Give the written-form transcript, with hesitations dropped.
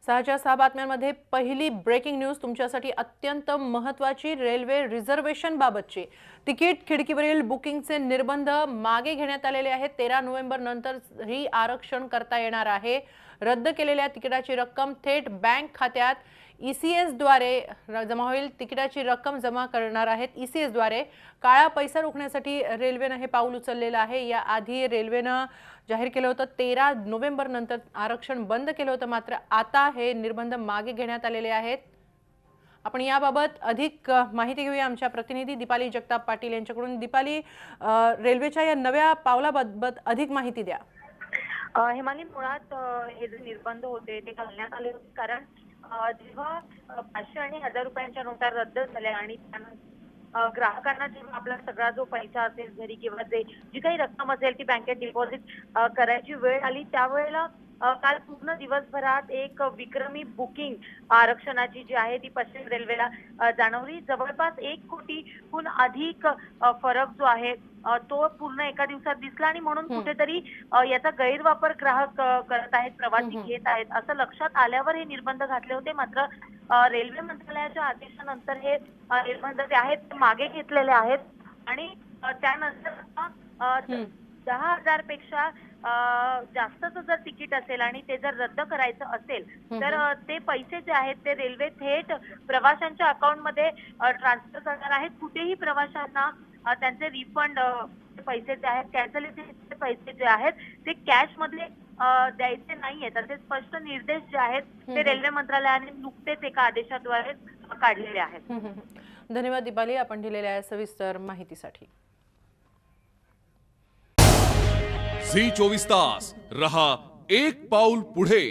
6च्या 6 बातम्यांमध्ये पहिली breaking news तुमच्यासाठी अत्यंत महत्त्वाची रेल्वे रिझर्वेशन बाबतची। तिकीट खिडकीवरील बुकिंगचे निर्बंध मागे घेण्यात आलेले आहेत। 13 नोव्हेंबर नंतर ही आरक्षण करता येणार आहे। रद्द केलेल्या तिकिटाची रक्कम थेट बँक खात्यात ECS द्वारे जमा होईल। तिकिटाची रक्कम जमा करणार आहेत ECS द्वारे। काळा पैसा रोखण्यासाठी रेल्वेने हे पाऊल उचललेलं आहे। या आधी रेल्वेने जाहीर केलं होतं 13 नोव्हेंबर नंतर आरक्षण बंद केलं होतं, मात्र आता हे निर्बंध मागे घेण्यात आलेले आहेत। आपण याबाबत अधिक माहिती घेऊया आमच्या प्रतिनिधी दीपाली जगताप पाटील यांच्याकडून। दीपाली, रेल्वेच्या या नव्या पावलाबाबत अधिक माहिती द्या। हिमानी, मुळात हे जे निर्बंध होते ते घालण्यात आले होते कारण जेव्हा 500 आणि 1000 रुपयांच्या नोटा रद्द झाल्या आणि त्यानंतर ग्राहकांना जेव्हा आपला सगळा जो पैसा असेल घरी किंवा जी काही रक्कम असेल ती बँकेत डिपॉझिट करायची वेळ आली, त्यावेळेला काल पूर्ण दिवसभरात एक विक्रमी बुकिंग आरक्षणाची जी आहे ती पश्चिम रेल्वेला जाणवली। जवळपास 1 कोटीहून अधिक फरक जो आहे तो पूर्ण एका दिवसात दिसला आणि म्हणून कुठेतरी याचा गैरवापर ग्राहक करत आहेत, प्रवासी घेत आहेत असं लक्षात आल्यावर हे निर्बंध घातले होते। मात्र रेल्वे मंत्रालयाच्या आदेशानंतर हे निर्बंध जे आहेत ते मागे घेतलेले आहेत आणि त्यानंतर 10,000 पेक्षा जास्तचं जर तिकीट असेल आणि ते जर रद्द करायचं असेल तर ते पैसे जे आहेत ते रेल्वे थेट प्रवाशांच्या अकाउंटमध्ये ट्रान्सफर करणार आहेत। कुठेही प्रवाशांना त्यांचे रिफंड पैसे जे आहेत, कॅन्सलेशनचे पैसे जे आहेत ते कॅश मध्ये द्यायचे नाहीयेत असे स्पष्ट निर्देश जे आहेत ते रेल्वे मंत्रालयाने नुकतेच एका आदेशाद्वारे काढलेले आहेत। धन्यवाद दीपाली, आपण दिलेल्या सविस्तर माहितीसाठी। झी 24 तास रहा एक पाऊल पुढे।